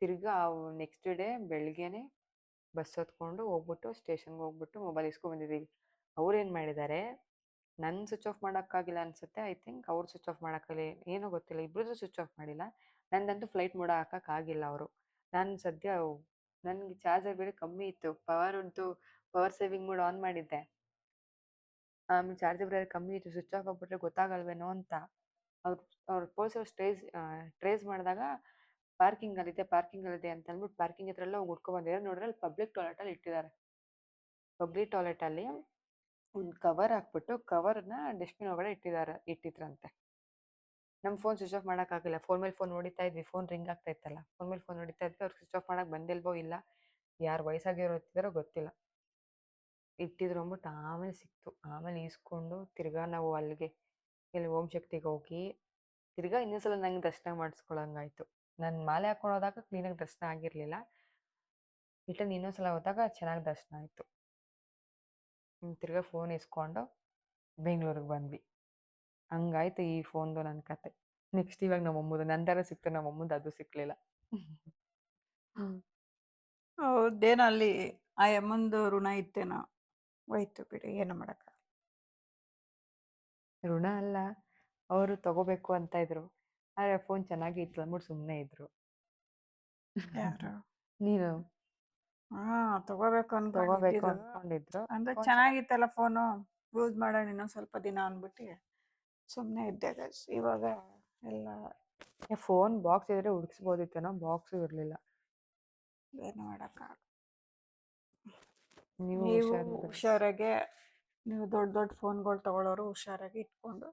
ತಿರ್ಗಾ ನೆಕ್ಸ್ಟ್ ಡೇ ಬೆಳಗ್ಗೆನೆ ಬಸ್ ಹತ್ಕೊಂಡು ಹೋಗ್ಬಿಟ್ಟು ಸ್ಟೇಷನ್ಗೆ ಹೋಗ್ಬಿಟ್ಟು ಮೊಬೈಲ್ ಇಸ್ಕೊಂಡು ಬಂದಿದ್ದೀವಿ. ಅವ್ರೇನು ಮಾಡಿದ್ದಾರೆ, ನನ್ನ ಸ್ವಿಚ್ ಆಫ್ ಮಾಡೋಕ್ಕಾಗಿಲ್ಲ ಅನಿಸುತ್ತೆ. ಐ ಥಿಂಕ್ ಅವ್ರು ಸ್ವಿಚ್ ಆಫ್ ಮಾಡೋಕ್ಕಾಗಲಿ ಏನೋ ಗೊತ್ತಿಲ್ಲ, ಇಬ್ಬರದ್ದು ಸ್ವಿಚ್ ಆಫ್ ಮಾಡಿಲ್ಲ. ನಂದಂತೂ ಫ್ಲೈಟ್ ಮೋಡ ಹಾಕೋಕ್ಕಾಗಿಲ್ಲ ಅವರು. ನಾನು ಸದ್ಯ ನನಗೆ ಚಾರ್ಜರ್ ಬೇರೆ ಕಮ್ಮಿ ಇತ್ತು, ಪವರ್ ಸೇವಿಂಗ್ ಮೋಡ್ ಆನ್ ಮಾಡಿದ್ದೆ. ಆಮೇಲೆ ಚಾರ್ಜರ್ ಬೇರೆ ಕಮ್ಮಿ ಇತ್ತು, ಸ್ವಿಚ್ ಆಫ್ ಆಗಿಬಿಟ್ರೆ ಗೊತ್ತಾಗಲ್ವೇನೋ ಅಂತ ಅವ್ರು ಪೊಲೀಸರು ಟ್ರೇಸ್ ಮಾಡಿದಾಗ ಪಾರ್ಕಿಂಗಲ್ಲಿದೆ ಅಂತ ಅಂದ್ಬಿಟ್ಟು ಪಾರ್ಕಿಂಗ್ ಹತ್ರ ಎಲ್ಲ ಹೋಗಿ ಹುಡ್ಕೊಬಂದಿದ್ದಾರೆ. ನೋಡಿದ್ರೆ ಅಲ್ಲಿ ಪಬ್ಲಿಕ್ ಟಾಯ್ಲೆಟಲ್ಲಿ ಇಟ್ಟಿದ್ದಾರೆ. ಪಬ್ಲಿಕ್ ಟಾಯ್ಲೆಟಲ್ಲಿ ಒಂದು ಕವರ್ ಹಾಕ್ಬಿಟ್ಟು ಕವರ್ನ ಡಸ್ಟ್ಬಿನ್ ಒಳಗಡೆ ಇಟ್ಟಿದ್ರಂತೆ. ನಮ್ಮ ಫೋನ್ ಸ್ವಿಚ್ ಆಫ್ ಮಾಡೋಕ್ಕಾಗಿಲ್ಲ. ಫೋನ್ ಮೇಲೆ ಫೋನ್ ನೋಡಿತಾ ಇದ್ವಿ, ಫೋನ್ ರಿಂಗ್ ಆಗ್ತಾ ಇತ್ತಲ್ಲ, ಫೋನ್ ಮೇಲೆ ಫೋನ್ ನೋಡಿತಾ ಇದ್ವಿ. ಅವ್ರು ಸ್ವಿಚ್ ಆಫ್ ಮಾಡೋಕೆ ಬಂದಿಲ್ವೋ ಇಲ್ಲ, ಯಾರು ವಯಸ್ಸಾಗಿರೋ ಇರ್ತಿದಾರೋ ಗೊತ್ತಿಲ್ಲ, ಇಟ್ಟಿದ್ರು ಅಂದ್ಬಿಟ್ಟು ಆಮೇಲೆ ಸಿಕ್ತು. ಆಮೇಲೆ ಈಸ್ಕೊಂಡು ತಿರ್ಗಾ ನಾವು ಅಲ್ಲಿಗೆ ಇಲ್ಲಿ ಓಂ ಶಕ್ತಿಗೆ ಹೋಗಿ ತಿರ್ಗಾ ಇನ್ನೊಂದ್ಸಲ ನಂಗೆ ದರ್ಶನ ಮಾಡಿಸ್ಕೊಳಂಗಾಯ್ತು. ನಾನು ಮಾಲೆ ಹಾಕೊಂಡು ಹೋದಾಗ ಕ್ಲೀನಾಗಿ ದರ್ಶನ ಆಗಿರಲಿಲ್ಲ. ರಿಟರ್ನ್ ಇನ್ನೊಂದ್ಸಲ ಹೋದಾಗ ಚೆನ್ನಾಗಿ ದರ್ಶನ ಆಯಿತು. ತಿರ್ಗಾ ಫೋನ್ ಇಸ್ಕೊಂಡು ಬೆಂಗಳೂರಿಗೆ ಬಂದ್ವಿ. ಹಂಗಾಯ್ತು ಈ ಫೋನ್ದು ನನ್ನ ಕತೆ. ನೆಕ್ಸ್ಟ್ ಇವಾಗ ನಮ್ಮ ಅಮ್ಮದು ನಂತರ ಸಿಕ್ತು, ನಮ್ಮ ಅಮ್ಮದು ಅದು ಸಿಕ್ಕಲಿಲ್ಲ. ಹೌದೇನೋ ಅಲ್ಲಿ ಆ ಯಮ್ಮಂದು ಋಣ ಇತ್ತೇನೋ, ಹೋಯ್ತು ಬಿಡಿ, ಏನು ಮಾಡಕ್ಕ. ಋಣ ಅಲ್ಲ, ಅವರು ತಗೋಬೇಕು ಅಂತ ಇದ್ರು. ಆದರೆ ಫೋನ್ ಚೆನ್ನಾಗಿ ಇತ್ತು ಅಂದ್ಬಿಟ್ಟು ಸುಮ್ಮನೆ ಇದ್ರು. ಯಾರು ನೀನು ತಗೋಬೇಕು ತಗೋಬೇಕು ಅನ್ಕೊಂಡಿದ್ರು. ಅನ್ಕೊಂಡಿದ್ರು. ಅಂದ್ರೆ ಫೋನ್ ಚೆನ್ನಾಗಿತ್ತಲ್ಲ ಫೋನು, ಯೂಸ್ ಮಾಡೋಣ ಇನ್ನೊಂದು ಸ್ವಲ್ಪ ದಿನ ಅಂದ್ಬಿಟ್ಟು ಸುಮ್ಮನೆ ಇದ್ದೆ guys. ಇವಾಗ ಎಲ್ಲ ಫೋನ್ ಬಾಕ್ಸ್ ಇದ್ರೆ ಹುಡುಕ್ಸ್ಬೋದಿತ್ತೇನೋ, ಬಾಕ್ಸು ಇರಲಿಲ್ಲ. ಏನು ಮಾಡಕ್ಕ. ನೀವು ನೀವು ಹುಷಾರು ಹುಷಾರಾಗೆ, ನೀವು ದೊಡ್ಡ ದೊಡ್ಡ ಫೋನ್ಗಳು ತಗೊಳ್ಳೋರು ಹುಷಾರಾಗಿ ಇಟ್ಕೊಂಡು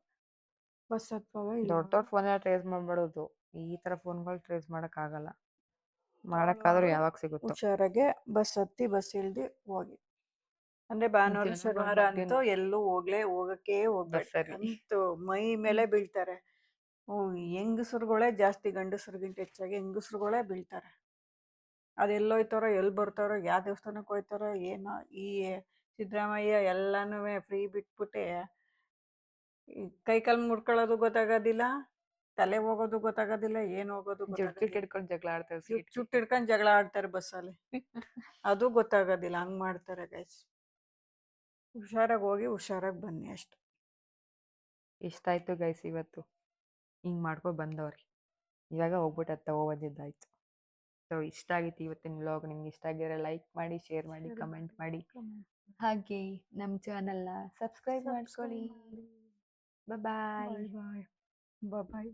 ಬಸ್ ಹತ್ತುವಾಗ ದೊಡ್ಡ ಫೋನೆಲ್ಲ ಟ್ರೇಸ್ ಮಾಡ್ಬಿಡೋದು. ಈ ಥರ ಫೋನ್ಗಳು ಟ್ರೇಸ್ ಮಾಡೋಕ್ಕಾಗಲ್ಲ. ಮಾಡೋಕ್ಕಾದ್ರೂ ಯಾವಾಗ ಸಿಗುತ್ತೋ. ಹುಷಾರಾಗೆ ಬಸ್ ಹತ್ತಿ ಬಸ್ ಇಳ್ದು ಹೋಗಿ. ಅಂದ್ರೆ ಭಾನುವಾರ ಜನಗಳ ಶನಿವಾರ ಅಂತೂ ಎಲ್ಲೂ ಹೋಗಕ್ಕೆ ಹೋಗ್ಬೇಡಿ ಬಸ್ಸಲ್ಲಿ. ಅಂತೂ ಮೈ ಮೇಲೆ ಬೀಳ್ತಾರೆ. ಹೆಂಗಸರುಗಳೇ ಜಾಸ್ತಿ, ಗಂಡಸರಿಗಿಂತ ಹೆಚ್ಚಾಗಿ ಹೆಂಗಸರುಗಳೇ ಬೀಳ್ತಾರೆ. ಅದೆಲ್ಲೋಯ್ತಾರೋ ಎಲ್ಲಿ ಬರ್ತಾರೋ ಯಾವ ದೇವಸ್ಥಾನಕ್ಕೆ ಹೋಯ್ತಾರೋ ಏನೋ. ಈ ಸಿದ್ದರಾಮಯ್ಯ ಎಲ್ಲಾನು ಫ್ರೀ ಬಿಟ್ಬಿಟ್ಟೆ ಕೈಕಾಲು ಮುಡ್ಕೊಳ್ಳೋದು ಗೊತ್ತಾಗೋದಿಲ್ಲ, ತಲೆ ಹೋಗೋದು ಗೊತ್ತಾಗೋದಿಲ್ಲ, ಏನು ಹೋಗೋದು ಜುಟ್ಟು ಹಿಡ್ಕೊಂಡು ಜಗಳ ಆಡ್ತಾರೆ. ಜುಟ್ಟು ಹಿಡ್ಕೊಂಡು ಜಗಳ ಆಡ್ತಾರೆ ಬಸ್ಸಲ್ಲಿ, ಅದು ಗೊತ್ತಾಗೋದಿಲ್ಲ. ಹಂಗ್ ಮಾಡ್ತಾರೆ ಗೈಸ್. ಹುಷಾರಾಗಿ ಹೋಗಿ ಹುಷಾರಾಗಿ ಬನ್ನಿ ಅಷ್ಟೆ. ಇಷ್ಟ ಆಯ್ತು ಗೈಸ್ ಇವತ್ತು ಹಿಂಗೆ ಮಾಡ್ಕೊಂಡು ಬಂದವ್ರಿಗೆ. ಇವಾಗ ಹೋಗ್ಬಿಟ್ಟು ಅದು ತಗೊಬಂದಿದ್ದಾಯ್ತು. ಸೊ ಇಷ್ಟ ಆಗಿತ್ತು ಇವತ್ತಿನ ವ್ಲಾಗ್. ನಿಮ್ಗೆ ಇಷ್ಟ ಆಗಿದ್ರೆ ಲೈಕ್ ಮಾಡಿ, ಶೇರ್ ಮಾಡಿ, ಕಮೆಂಟ್ ಮಾಡಿ. ಹಾಗೆ ನಮ್ಮ ಚಾನಲ್ನ ಸಬ್ಸ್ಕ್ರೈಬ್ ಮಾಡ್ಕೊಳ್ಳಿ. ಬಾಯ್. ಬಾಯ್.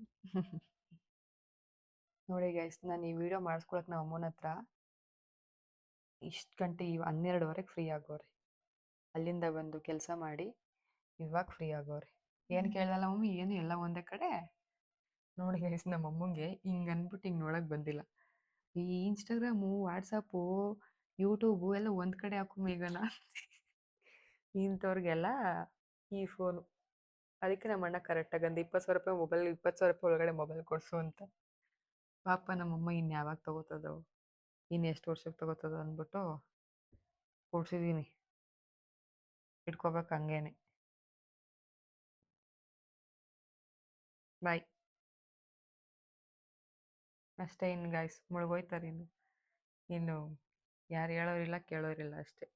ನೋಡಿ ಗೈಸ್, ನಾನು ಈ ವಿಡಿಯೋ ಮಾಡಿಸ್ಕೊಳಕ್ಕೆ ನಮ್ಮ ಅಮ್ಮನ ಹತ್ರ ಇಷ್ಟು ಗಂಟೆ 12ವರೆಗೆ ಫ್ರೀ ಆಗೋರೆ. ಅಲ್ಲಿಂದ ಬಂದು ಕೆಲಸ ಮಾಡಿ ಇವಾಗ ಫ್ರೀ ಆಗೋರೆ. ಏನು ಕೇಳಲ್ಲ ಮಮ್ಮಿ, ಏನು ಎಲ್ಲ ಒಂದೇ ಕಡೆ. ನೋಡಿ ಗೈಸ್, ನಮ್ಮ ಅಮ್ಮಂಗೆ ಹಿಂಗೆ ಅಂದ್ಬಿಟ್ಟು ಹಿಂಗೆ ನೋಡೋಕೆ ಬಂದಿಲ್ಲ. ಈ ಇನ್ಸ್ಟಾಗ್ರಾಮು, ವಾಟ್ಸಪ್ಪು, ಯೂಟ್ಯೂಬು ಎಲ್ಲ ಒಂದು ಕಡೆ ಹಾಕು ಈಗ ಇಂಥವ್ರಿಗೆಲ್ಲ ಈ ಫೋನು. ಅದಕ್ಕೆ ನಮ್ಮ ಅಣ್ಣ ಕರೆಕ್ಟಾಗಿ ಅಂದು 20,000 ರೂಪಾಯಿ ಮೊಬೈಲ್, 20,000 ರೂಪಾಯಿ ಒಳಗಡೆ ಮೊಬೈಲ್ ಕೊಡಿಸು ಅಂತ. ಪಾಪ ನಮ್ಮಮ್ಮ ಇನ್ನು ಯಾವಾಗ ತಗೋತದೋ, ಇನ್ನು ಎಷ್ಟು ವರ್ಷಕ್ಕೆ ತಗೋತದೋ ಅಂದ್ಬಿಟ್ಟು ಕೊಡ್ಸಿದ್ದೀನಿ. ಇಟ್ಕೋಬೇಕು ಹಂಗೇನೆ. ಬಾಯ್ ಅಷ್ಟೇ. ಇನ್ನು ಗಾಯ್ಸ್ ಮುಳುಗೋಯ್ತಾರೆ. ಇನ್ನು ಯಾರು ಹೇಳೋರಿಲ್ಲ ಕೇಳೋರಿಲ್ಲ ಅಷ್ಟೇ.